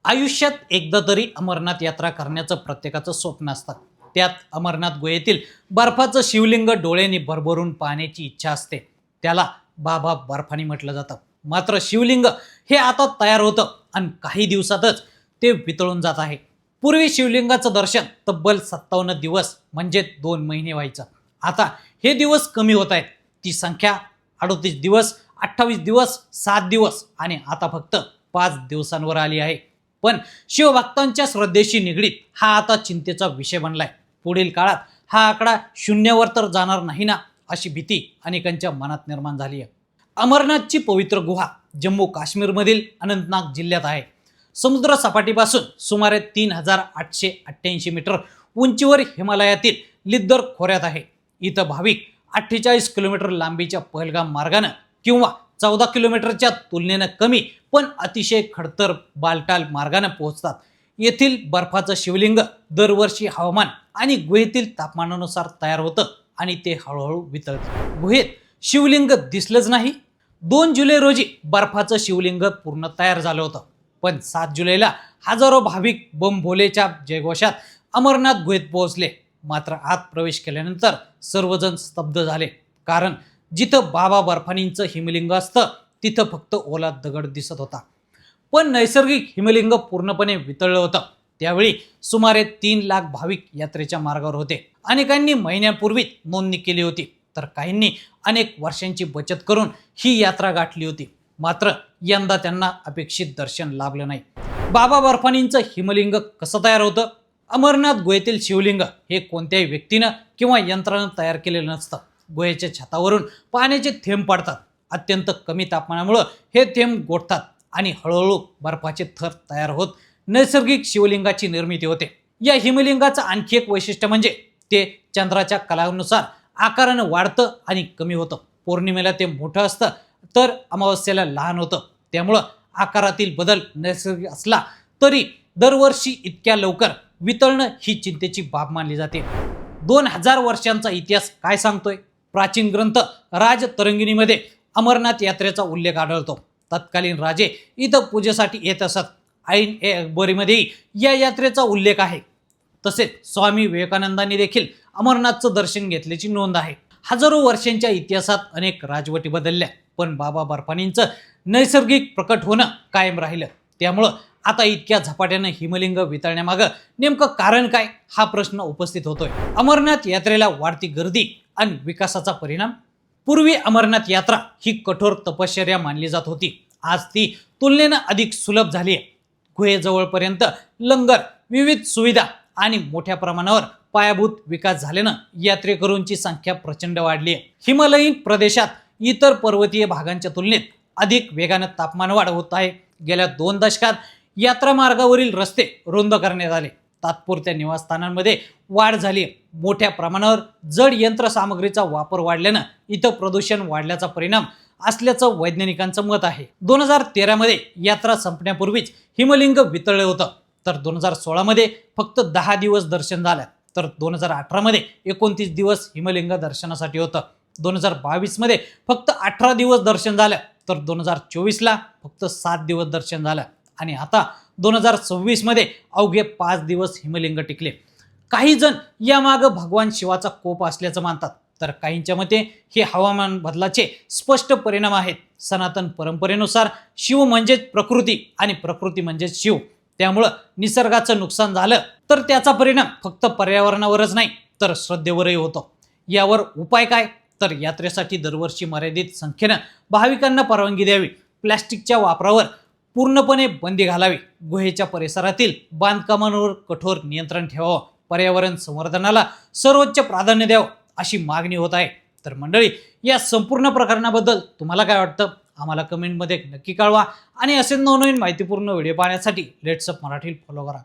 आयुष्यात एकदा तरी अमरनाथ यात्रा करण्याचं प्रत्येकाचं स्वप्न असतं. त्यात अमरनाथ गुहेतील बर्फाचं शिवलिंग डोळ्यांनी भरभरून पाहण्याची इच्छा असते. त्याला बाबा बर्फानी म्हटलं जातं. मात्र शिवलिंग हे आता तयार होतं आणि काही दिवसातच ते वितळून जात आहे. पूर्वी शिवलिंगाचं दर्शन तब्बल 57 दिवस म्हणजे 2 महिने व्हायचं. आता हे दिवस कमी होत आहेत. ती संख्या 38 दिवस, 28 दिवस, 7 दिवस आणि आता फक्त 5 दिवसांवर आली आहे. पण शिवभक्तांच्या श्रद्धेशी निगडीत हा आता चिंतेचा विषय बनलाय. पुढील काळात हा आकडा शून्यावर तर जाणार नाही ना, अशी भीती अनेकांच्या मनात निर्माण झाली आहे. अमरनाथची पवित्र गुहा जम्मू काश्मीरमधील अनंतनाग जिल्ह्यात आहे. समुद्र सपाटीपासून सुमारे 3888 मीटर उंचीवर हिमालयातील लिद्दर खोऱ्यात आहे. इथं भाविक 48 किलोमीटर लांबीच्या पहलगाम मार्गानं किंवा 14 किलोमीटरच्या तुलनेनं कमी पण अतिशय खडतर बालटाल मार्गाने पोहोचतात. येथील बर्फाचं शिवलिंग दरवर्षी हवामान आणि गुहेतील तापमानानुसार तयार होतं आणि ते हळूहळू वितळतं. गुहेत शिवलिंग दिसलंच नाही. 2 जुलै रोजी बर्फाचं शिवलिंग पूर्ण तयार झालं होतं. पण 7 जुलैला हजारो भाविक बम भोलेच्या जयघोषात अमरनाथ गुहेत पोहोचले. मात्र आत प्रवेश केल्यानंतर सर्वजण स्तब्ध झाले. कारण जिथं बाबा बर्फानींचं हिमलिंग असतं तिथं फक्त ओला दगड दिसत होता. पण नैसर्गिक हिमलिंग पूर्णपणे वितळलं होतं. त्यावेळी सुमारे 3 लाख भाविक यात्रेच्या मार्गावर होते. अनेकांनी महिन्यापूर्वी नोंदणी केली होती, तर काहींनी अनेक वर्षांची बचत करून ही यात्रा गाठली होती. मात्र यंदा त्यांना अपेक्षित दर्शन लाभलं नाही. बाबा बर्फानींचं हिमलिंग कसं तयार होतं? अमरनाथ गुहेतील शिवलिंग हे कोणत्याही व्यक्तीनं किंवा यंत्रानं तयार केलेलं नसतं. गुहेच्या छतावरून पाण्याचे थेंब पडतात. अत्यंत कमी तापमानामुळे हे थेंब गोठतात आणि हळूहळू बर्फाचे थर तयार होत नैसर्गिक शिवलिंगाची निर्मिती होते. या हिमलिंगाचं आणखी एक वैशिष्ट्य म्हणजे ते चंद्राच्या कलानुसार आकारानं वाढतं आणि कमी होतं. पौर्णिमेला ते मोठं असतं तर अमावस्येला लहान होतं. त्यामुळं आकारातील बदल नैसर्गिक असला तरी दरवर्षी इतक्या लवकर वितळणं ही चिंतेची बाब मानली जाते. 2000 वर्षांचा इतिहास काय सांगतोय? प्राचीन ग्रंथ राजतरंगिणीमध्ये अमरनाथ यात्रेचा उल्लेख आढळतो. तत्कालीन राजे इथं पूजेसाठी येत असत. ऐन ए अकबरीमध्येही या यात्रेचा उल्लेख आहे. तसेच स्वामी विवेकानंदांनी देखील अमरनाथचं दर्शन घेतल्याची नोंद आहे. हजारो वर्षांच्या इतिहासात अनेक राजवटी बदलल्या, पण बाबा बर्फानींचं नैसर्गिक प्रकट होणं कायम राहिलं. त्यामुळं आता इतक्या झपाट्यानं हिमलिंग वितळण्यामागं नेमकं कारण काय, हा प्रश्न उपस्थित होतोय. अमरनाथ यात्रेला वाढती गर्दी आणि विकासाचा परिणाम. पूर्वी अमरनाथ यात्रा ही कठोर तपश्चर्या मानली जात होती. आज ती तुलनेनं अधिक सुलभ झाली आहे. गुहेजवळपर्यंत लंगर, विविध सुविधा आणि मोठ्या प्रमाणावर पायाभूत विकास झाल्यानं यात्रेकरूंची संख्या प्रचंड वाढली आहे. हिमालयीन प्रदेशात इतर पर्वतीय भागांच्या तुलनेत अधिक वेगानं तापमान वाढ होत आहे. गेल्या 2 दशकात यात्रा मार्गावरील रस्ते रुंद करण्यात आले. तात्पुरत्या निवासस्थानांमध्ये वाढ झाली. मोठ्या प्रमाणावर जड यंत्रसामग्रीचा वापर वाढल्यानं इथं प्रदूषण वाढल्याचा परिणाम असल्याचं वैज्ञानिकांचं मत आहे. 2013 मध्ये यात्रा संपण्यापूर्वीच हिमलिंग वितळलं होतं. तर 2016 मध्ये फक्त 10 दिवस दर्शन झालं. तर 2018 मध्ये 29 दिवस हिमलिंग दर्शनासाठी होतं. 2022 मध्ये फक्त 18 दिवस दर्शन झालं. तर 2024 ला फक्त 7 दिवस दर्शन झालं आणि आता 2026 मध्ये अवघे 5 दिवस हिमलिंग टिकले. काही जण यामागं भगवान शिवाचा कोप असल्याचं मानतात, तर काहींच्या मते हे हवामान बदलाचे स्पष्ट परिणाम आहेत. सनातन परंपरेनुसार शिव म्हणजेच प्रकृती आणि प्रकृती म्हणजेच शिव. त्यामुळं निसर्गाचं नुकसान झालं तर त्याचा परिणाम फक्त पर्यावरणावरच नाही तर श्रद्धेवरही होतो. यावर उपाय काय? तर यात्रेसाठी दरवर्षी मर्यादित संख्येनं भाविकांना परवानगी द्यावी. प्लॅस्टिकच्या वापरावर पूर्णपणे बंदी घालावी. गुहेच्या परिसरातील बांधकामांवर कठोर नियंत्रण ठेवावं. पर्यावरण संवर्धनाला सर्वोच्च प्राधान्य द्यावं अशी मागणी होत आहे. तर मंडळी, या संपूर्ण प्रकरणाबद्दल तुम्हाला काय वाटतं? आम्हाला कमेंटमध्ये नक्की कळवा आणि असे नवनवीन माहितीपूर्ण व्हिडिओ पाहण्यासाठी लेट्स अप मराठी फॉलो करा.